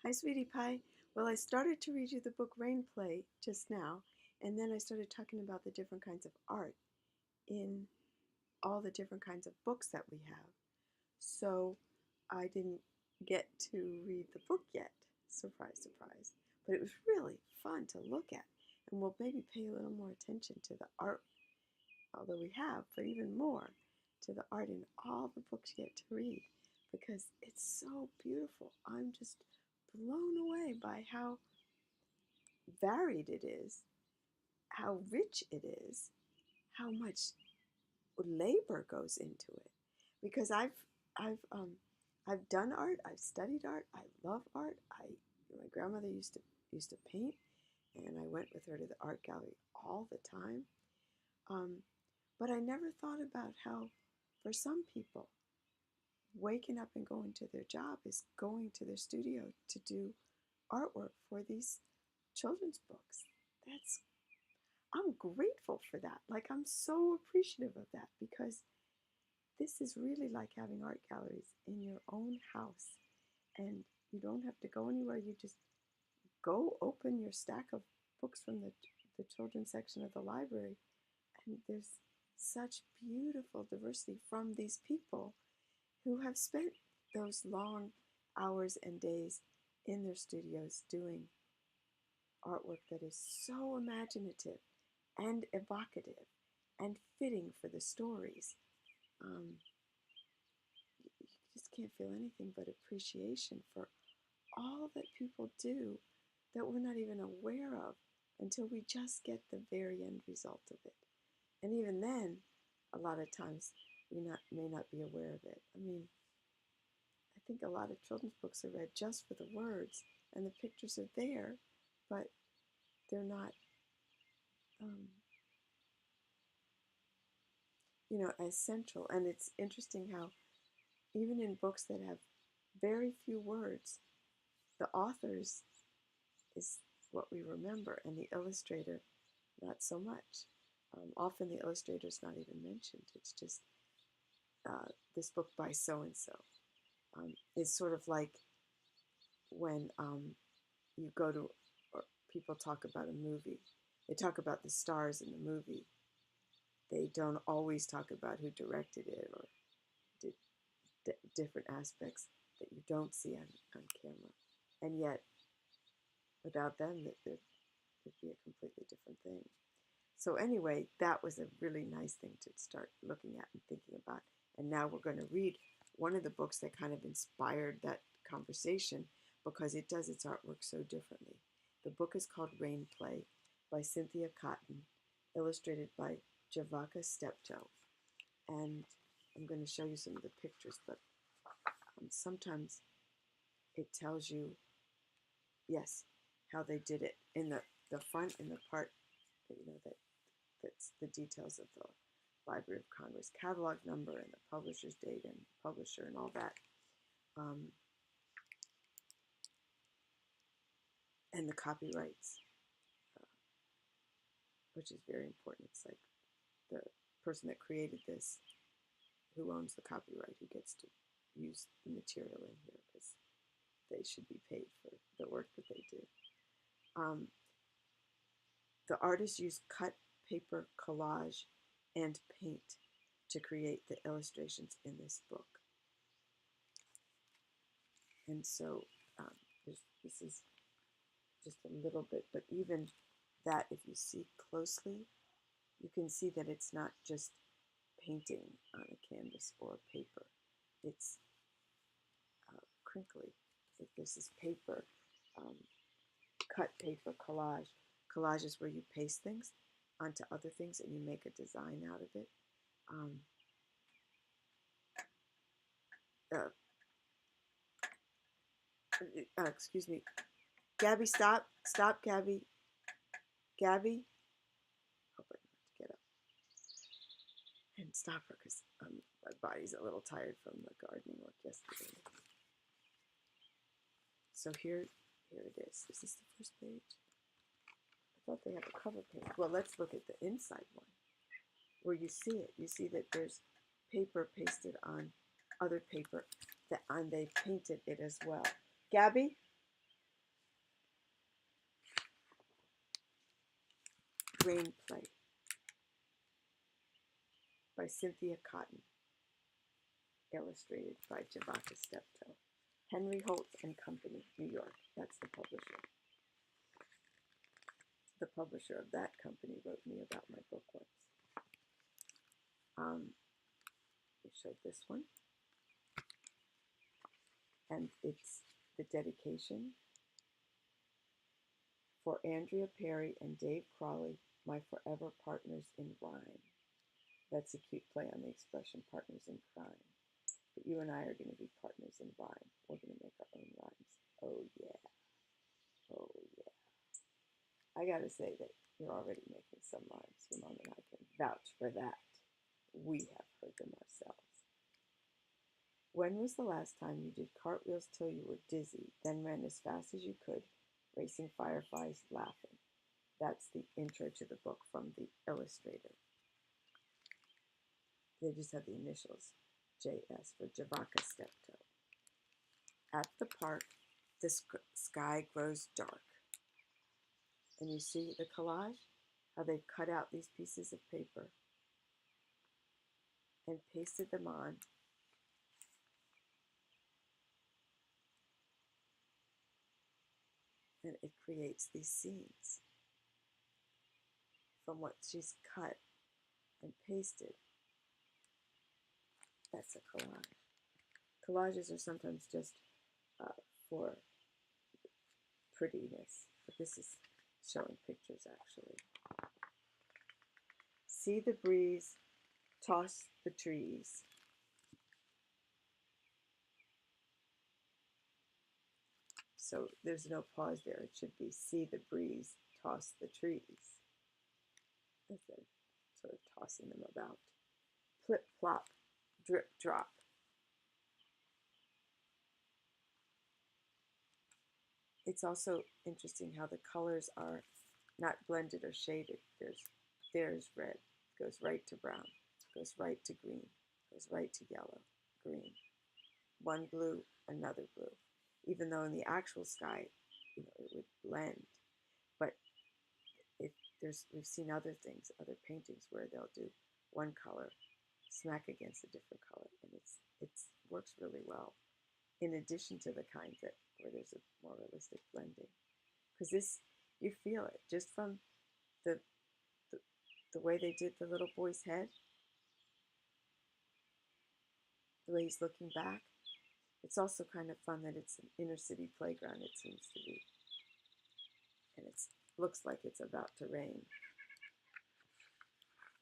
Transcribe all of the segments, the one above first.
Hi, sweetie pie. Well, I started to read you the book Rain Play just now, and then I started talking about the different kinds of art in all the different kinds of books that we have. So I didn't get to read the book yet. Surprise, surprise. But it was really fun to look at, and we'll maybe pay a little more attention to the art, although we have, but even more to the art in all the books you get to read because it's so beautiful. I'm just blown away by how varied it is, how rich it is, how much labor goes into it. Because I've I've done art, I've studied art, I love art. My grandmother used to paint, and I went with her to the art gallery all the time. Um, but I never thought about how, for some people, waking up and going to their job is going to their studio to do artwork for these children's books. That's I'm grateful for that. Like, I'm so appreciative of that because this is really like having art galleries in your own house. And you don't have to go anywhere. You just go open your stack of books from the children's section of the library. And there's such beautiful diversity from these people who have spent those long hours and days in their studios doing artwork that is so imaginative and evocative and fitting for the stories. Um, you just can't feel anything but appreciation for all that people do that we're not even aware of until we just get the very end result of it. And even then, a lot of times we may not be aware of it. I mean, I think a lot of children's books are read just for the words, and the pictures are there, but they're not, um, as central. And it's interesting how even in books that have very few words, the authors is what we remember, and the illustrator, not so much. Often the illustrator is not even mentioned. It's just this book by so and so. It's sort of like when you go to, or people talk about a movie. They talk about the stars in the movie. They don't always talk about who directed it or did different aspects that you don't see on camera. And yet, without them, there'd be a completely different thing. So anyway, that was a really nice thing to start looking at and thinking about. And now we're going to read one of the books that kind of inspired that conversation because it does its artwork so differently. The book is called Rain Play by Cynthia Cotten, illustrated by Javaka Steptoe. And I'm going to show you some of the pictures, but sometimes it tells you, yes, how they did it in the front, in the part, that's the details of the Library of Congress catalog number and the publisher's date and publisher and all that. And the copyrights, which is very important. It's like the person that created this, who owns the copyright, who gets to use the material in here because they should be paid for the work that they do. The artists use cut paper, collage, and paint to create the illustrations in this book. And so this is just a little bit, but even that, if you see closely, you can see that it's not just painting on a canvas or paper. It's crinkly. If this is paper, cut paper, collage. Collage is where you paste things onto other things and you make a design out of it. Excuse me. Gabby, stop. Stop, Gabby. Gabby. Hope I have to get up and stop her because my body's a little tired from the gardening work yesterday. So here it is. Is this the first page? I thought they had a cover page. Well, let's look at the inside one where you see it. You see that there's paper pasted on other paper and they painted it as well. Gabby? Rain Play by Cynthia Cotten, illustrated by Javaka Steptoe. Henry Holt and Company, New York. That's the publisher. The publisher of that company wrote me about my book once. We showed this one. And it's the dedication for Andrea Perry and Dave Crawley, my forever partners in rhyme. That's a cute play on the expression partners in crime. But you and I are going to be partners in rhyme. We're going to make our own rhymes. Oh, yeah. Oh, yeah. I got to say that you're already making some rhymes. Your mom and I can vouch for that. We have heard them ourselves. When was the last time you did cartwheels till you were dizzy, then ran as fast as you could, racing fireflies, laughing? That's the intro to the book from the illustrator. They just have the initials, JS, for Javaka Steptoe. At the park, the sky grows dark. And you see the collage? How they've cut out these pieces of paper and pasted them on. And it creates these scenes from what she's cut and pasted. That's a collage. Collages are sometimes just for prettiness, but this is showing pictures actually. See the breeze toss the trees. So there's no pause there. It should be see the breeze toss the trees. Instead of sort of tossing them about. Plip plop, drip drop. It's also interesting how the colors are not blended or shaded. There's red, goes right to brown, goes right to green, goes right to yellow, green. One blue, another blue. Even though in the actual sky, it would blend. But we've seen other things, other paintings where they'll do one color smack against a different color, and it works really well. In addition to the kind where there's a more realistic blending, because this you feel it just from the way they did the little boy's head, the way he's looking back. It's also kind of fun that it's an inner city playground, it seems to be. And it looks like it's about to rain.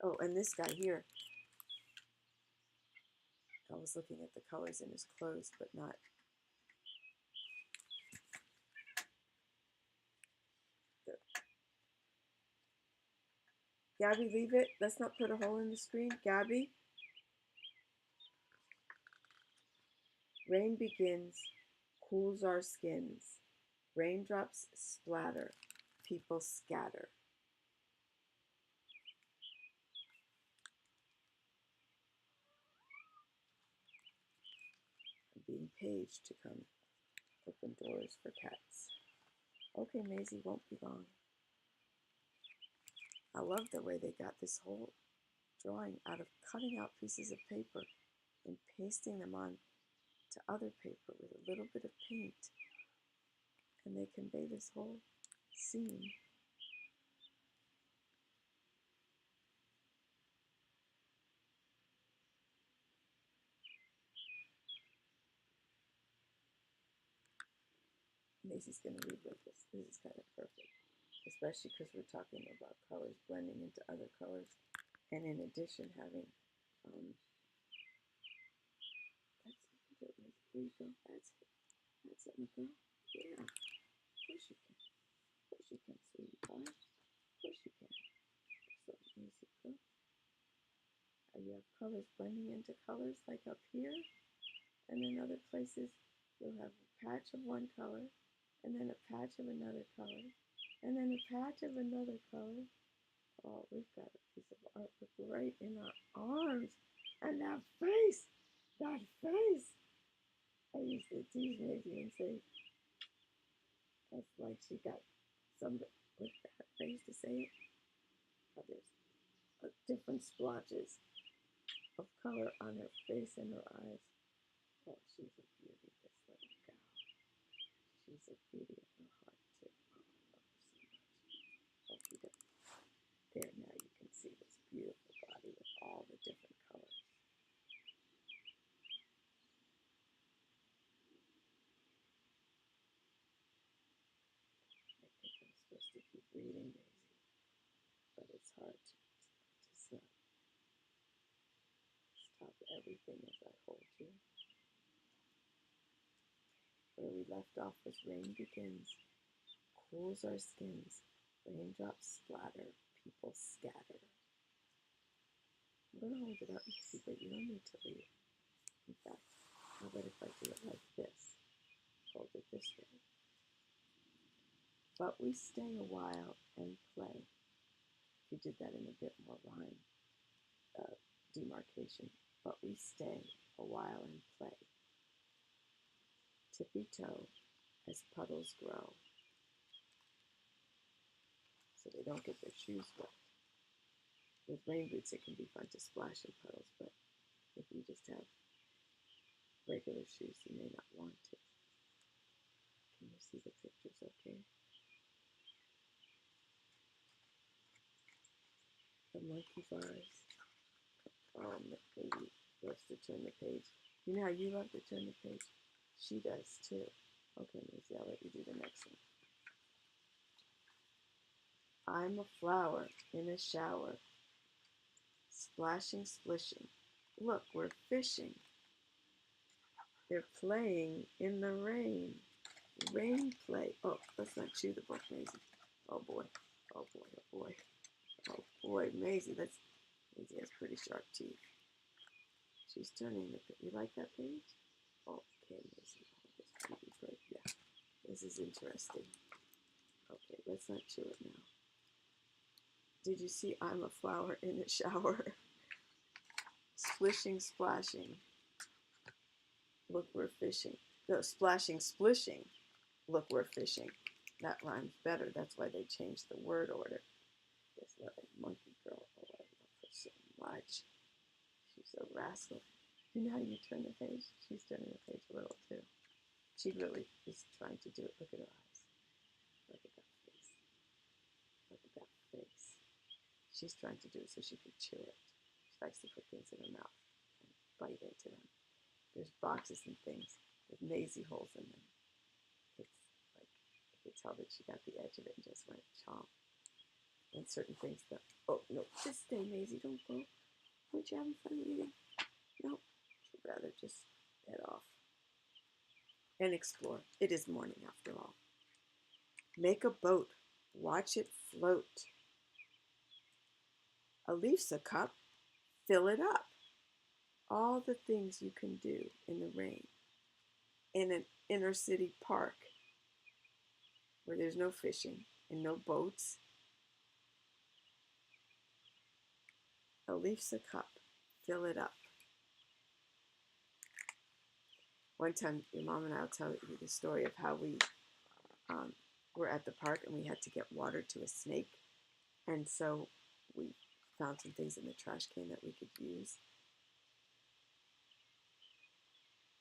Oh, and this guy here, I was looking at the colors in his clothes, but not. Gabby, leave it. Let's not put a hole in the screen. Gabby. Rain begins, cools our skins. Raindrops splatter, people scatter. I'm being paged to come open doors for pets. Okay, Maisie, won't be long. I love the way they got this whole drawing out of cutting out pieces of paper and pasting them on to other paper with a little bit of paint. And they convey this whole scene. Maisie's going to read with this. This is kind of perfect, especially because we're talking about colors blending into other colors, and in addition having that's it. There you go. That's it. That's it, Nicole. Yeah. Of course you can. Of course you can, sweetie pie. Of course you can. So musical. You have colors blending into colors like up here, and in other places you'll have a patch of one color, and then a patch of another color, and then a patch of another color. Oh, we've got a piece of artwork right in our arms. And that face, that face. I used to tease Maisie and say, that's like she got somebody with that face to say it. how there's different splotches of color on her face and her eyes. Oh, she's a beauty, this little gal. She's a beauty of the heart, too. Oh, I love her so much. Okay, there, now you can see this beautiful body with all the different colors. I think I'm supposed to keep reading, Daisy, but it's hard to stop everything as I hold you. Where we left off was rain begins, cools our skins, raindrops splatter, people scatter. I'm going to hold it up and see, but you don't need to leave. In fact, how about if I do it like this? Hold it this way. But we stay a while and play. If you did that in a bit more rhyme, demarcation. But we stay a while and play. Tippy toe as puddles grow, so they don't get their shoes wet. With rain boots, it can be fun to splash in puddles, but if you just have regular shoes, you may not want to. Can you see the pictures okay? The monkey bars. Baby loves to turn the page. You know how you love to turn the page? She does too. Okay, Maisie, I'll let you do the next one. I'm a flower in a shower, splashing, splishing. Look, we're fishing. They're playing in the rain. Rain play. Oh, let's not chew the book, Maisie. Oh boy. Oh boy. Oh boy. Oh boy, Maisie. Maisie has pretty sharp teeth. She's turning the page. You like that page? Okay, Maisie. This might be great. Yeah. This is interesting. Okay, let's not chew it now. Did you see I'm a flower in a shower? Splishing, splashing. Look, we're fishing. No, splashing, splishing. Look, we're fishing. That rhymes better. That's why they changed the word order. This little monkey girl. Oh, I love her so much. She's a rascal. You know how you turn the page? She's turning the page a little too. She really is trying to do it. Look at her eyes. Look at that face. Look at that face. She's trying to do it so she can chew it. She likes to put things in her mouth and bite into them. There's boxes and things with Maisie holes in them. It's like you could tell that she got the edge of it and just went chomp. And certain things that, oh no, just stay, Maisie, don't go. Weren't you having fun reading? No, she'd rather just head off and explore. It is morning after all. Make a boat, watch it float. A leaf's a cup, fill it up. All the things you can do in the rain. In an inner city park where there's no fishing and no boats. A leaf's a cup, fill it up. One time, your mom and I will tell you the story of how we were at the park and we had to get water to a snake. And so we found some things in the trash can that we could use.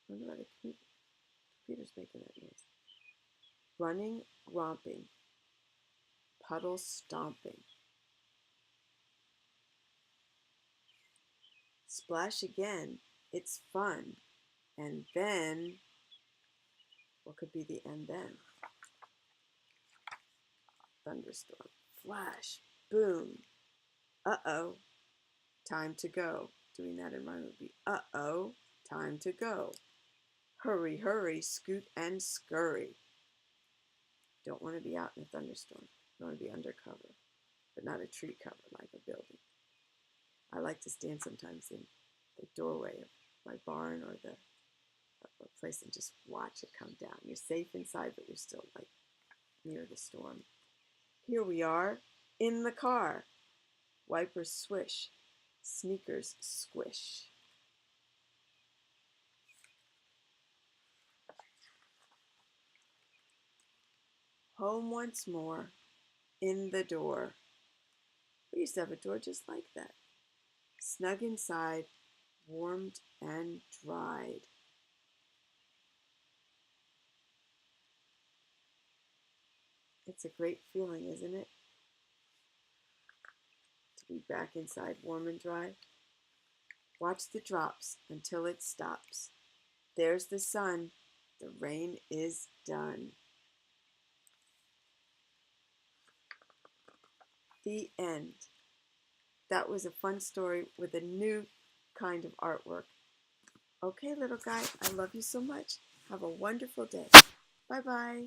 I wonder why the computer's making that noise. Running, romping, puddle stomping. Splash again, it's fun. And then, what could be the and then? Thunderstorm, flash, boom. Uh-oh, time to go. Doing that in rhyme would be uh-oh, time to go. Hurry, hurry, scoot and scurry. Don't want to be out in a thunderstorm. You want to be undercover, but not a tree cover like a building. I like to stand sometimes in the doorway of my barn or the place and just watch it come down. You're safe inside, but you're still like near the storm. Here we are in the car. Wipers swish, sneakers squish. Home once more, in the door. We used to have a door just like that. Snug inside, warmed and dried. It's a great feeling, isn't it? To be back inside, warm and dry. Watch the drops until it stops. There's the sun. The rain is done. The end. That was a fun story with a new kind of artwork. Okay, little guy, I love you so much. Have a wonderful day. Bye-bye.